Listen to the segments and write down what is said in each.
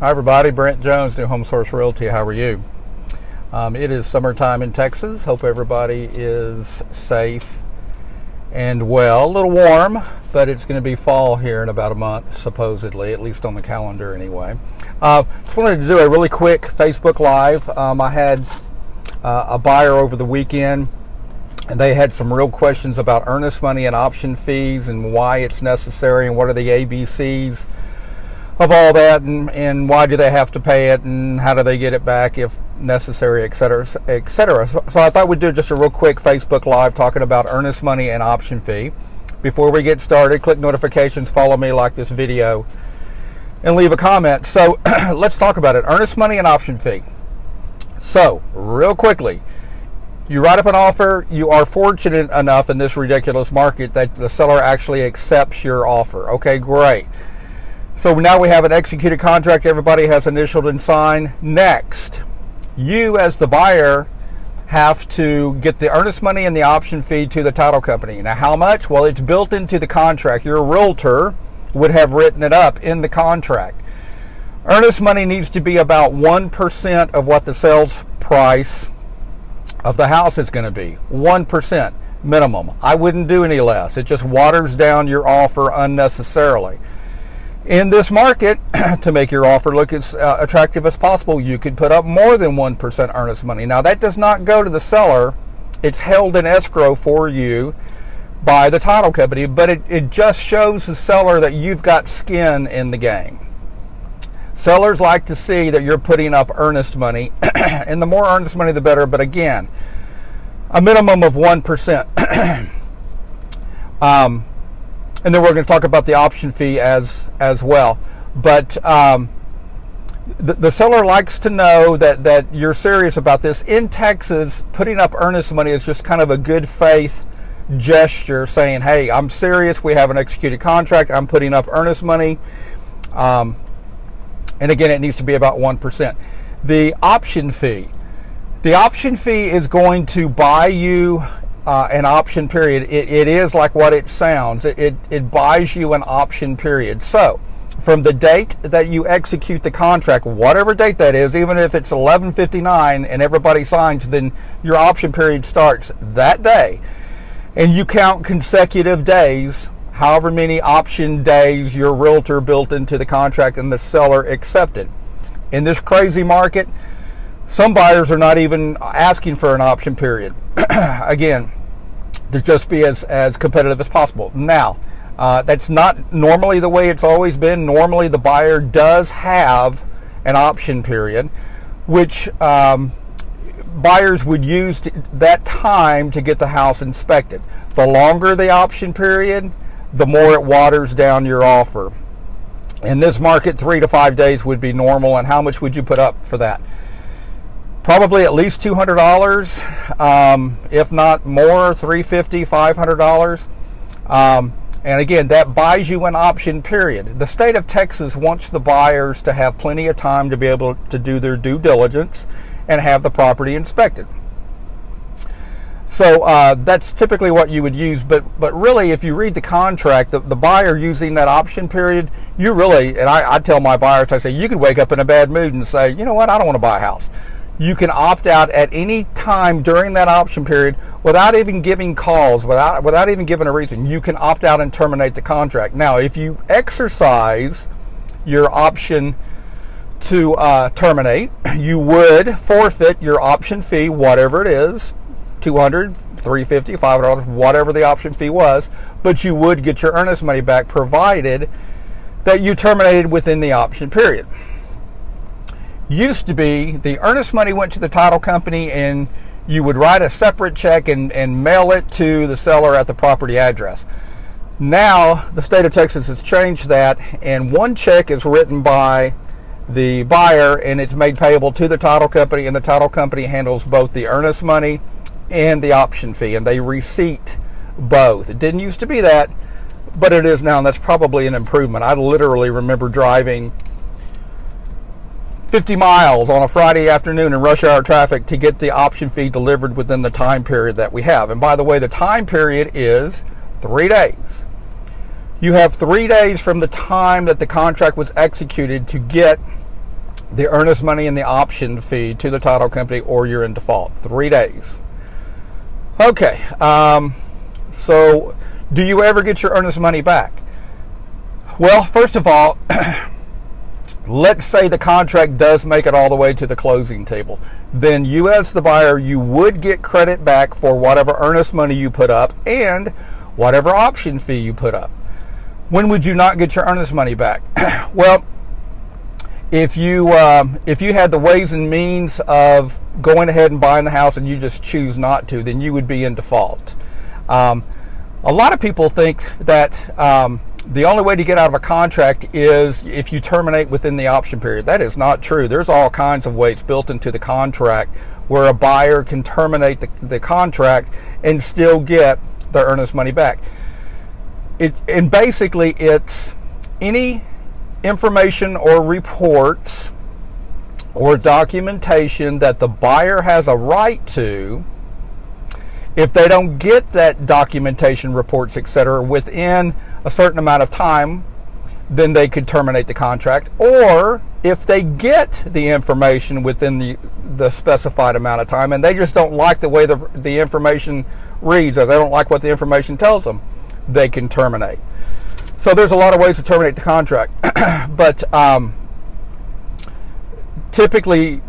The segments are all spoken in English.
Hi everybody, Brent Jones, New Home Source Realty. How are you? It is summertime in Texas. Hope everybody is safe and well. A little warm, but it's going to be fall here in about a month, supposedly, at least on the calendar anyway. Just wanted to do a really quick Facebook Live. I had a buyer over the weekend, and they had some real questions about earnest money and option fees and why it's necessary and what are the ABCs of all that, and why do they have to pay it, and how do they get it back if necessary, etc., etc. So I thought we'd do just a real quick Facebook Live talking about earnest money and option fee. Before we get started, click notifications, follow me, like this video, and leave a comment. So let's talk about it. Earnest money and option fee. So real quickly, you write up an offer. You are fortunate enough in this ridiculous market that the seller actually accepts your offer. Okay, great. So now we have an executed contract. Everybody has initialed and signed. Next, you as the buyer have to get the earnest money and the option fee to the title company. Now, how much? Well, it's built into the contract. Your realtor would have written it up in the contract. Earnest money needs to be about 1% of what the sales price of the house is going to be. 1% minimum. I wouldn't do any less. It just waters down your offer unnecessarily. In this market, to make your offer look as attractive as possible, you could put up more than 1% earnest money. Now, that does not go to the seller. It's held in escrow for you by the title company, but it just shows the seller that you've got skin in the game. Sellers like to see that you're putting up earnest money, and the more earnest money, the better. But again, a minimum of 1%. And then we're going to talk about the option fee as well. But the seller likes to know that you're serious about this. In Texas, putting up earnest money is just kind of a good faith gesture, saying, hey, I'm serious. We have an executed contract. I'm putting up earnest money. And again, it needs to be about 1%. The option fee. The option fee is going to buy you an option period. It is like what it sounds. It buys you an option period. So from the date that you execute the contract, whatever date that is, even if it's 11/59 and everybody signs, then your option period starts that day. And you count consecutive days, however many option days your realtor built into the contract and the seller accepted. In this crazy market, some buyers are not even asking for an option period. Again, to just be as competitive as possible. Now, that's not normally the way it's always been. Normally, the buyer does have an option period, which buyers would use that time to get the house inspected. The longer the option period, the more it waters down your offer. In this market, 3 to 5 days would be normal. And how much would you put up for that? Probably at least $200, if not more, $350, $500. And again, that buys you an option period. The state of Texas wants the buyers to have plenty of time to be able to do their due diligence and have the property inspected. So that's typically what you would use. But really, if you read the contract, the buyer using that option period, you really, and I tell my buyers, I say, you could wake up in a bad mood and say, you know what, I don't want to buy a house. You can opt out at any time during that option period without even giving calls, without even giving a reason. You can opt out and terminate the contract. Now, if you exercise your option to terminate, you would forfeit your option fee, whatever it is, $200, $350, $500, whatever the option fee was, but you would get your earnest money back provided that you terminated within the option period. Used to be the earnest money went to the title company and you would write a separate check and mail it to the seller at the property address. Now the state of Texas has changed that, and one check is written by the buyer and it's made payable to the title company, and the title company handles both the earnest money and the option fee, and they receipt both. It didn't used to be that, but it is now, and that's probably an improvement. I literally remember driving 50 miles on a Friday afternoon in rush hour traffic to get the option fee delivered within the time period that we have. And by the way, the time period is 3 days. You have 3 days from the time that the contract was executed to get the earnest money and the option fee to the title company, or you're in default. 3 days. Okay, so do you ever get your earnest money back? Well, first of all, let's say the contract does make it all the way to the closing table. Then you, as the buyer, you would get credit back for whatever earnest money you put up and whatever option fee you put up. When would you not get your earnest money back? Well, if you had the ways and means of going ahead and buying the house and you just choose not to, then you would be in default. A lot of people think that the only way to get out of a contract is if you terminate within the option period. That is not true. There's all kinds of ways built into the contract where a buyer can terminate the contract and still get their earnest money back. And basically, it's any information or reports or documentation that the buyer has a right to. If they don't get that documentation, reports, etc., within a certain amount of time, then they could terminate the contract. Or if they get the information within the specified amount of time and they just don't like the way the information reads, or they don't like what the information tells them, they can terminate. So there's a lot of ways to terminate the contract. But typically,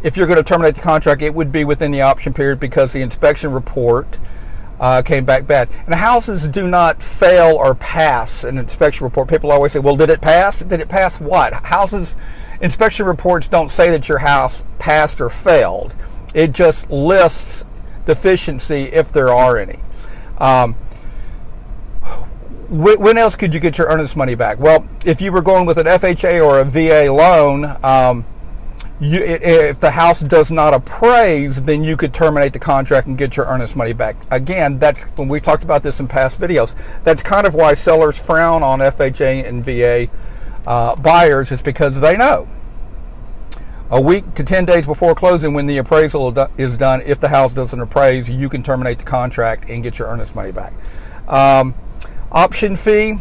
if you're going to terminate the contract, it would be within the option period because the inspection report came back bad. And houses do not fail or pass an inspection report. People always say, well, did it pass? Did it pass what? Houses, inspection reports don't say that your house passed or failed. It just lists deficiency if there are any. When else could you get your earnest money back? Well, if you were going with an FHA or a VA loan, if the house does not appraise, then you could terminate the contract and get your earnest money back. Again, that's when we've talked about this in past videos. That's kind of why sellers frown on FHA and VA buyers, is because they know a week to 10 days before closing, when the appraisal is done, if the house doesn't appraise, you can terminate the contract and get your earnest money back. Option fee,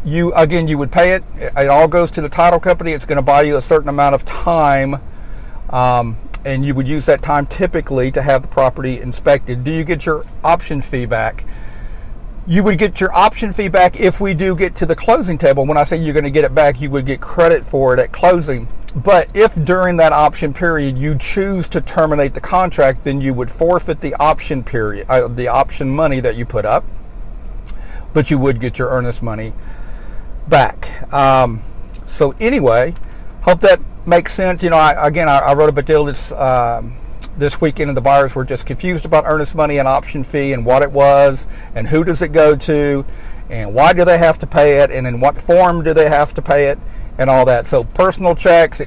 you would pay it. It all goes to the title company. It's going to buy you a certain amount of time, and you would use that time typically to have the property inspected. Do you get your option fee back? You would get your option fee back if we do get to the closing table. When I say you're going to get it back, you would get credit for it at closing. But if during that option period you choose to terminate the contract, then you would forfeit the option period, the option money that you put up, but you would get your earnest money back. So anyway, hope that makes sense. You know, I wrote up a deal this weekend, and the buyers were just confused about earnest money and option fee and what it was and who does it go to and why do they have to pay it and in what form do they have to pay it and all that. So personal checks,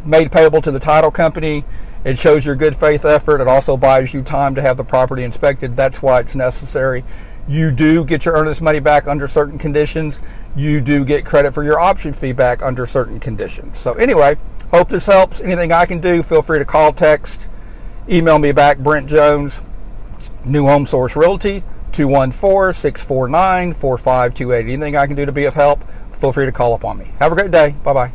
made payable to the title company. It shows your good faith effort. It also buys you time to have the property inspected. That's why it's necessary. You do get your earnest money back under certain conditions. You do get credit for your option fee back under certain conditions. So anyway, hope this helps. Anything I can do, feel free to call, text, email me back, Brent Jones, New Home Source Realty, 214-649-4528. Anything I can do to be of help, feel free to call upon me. Have a great day. Bye-bye.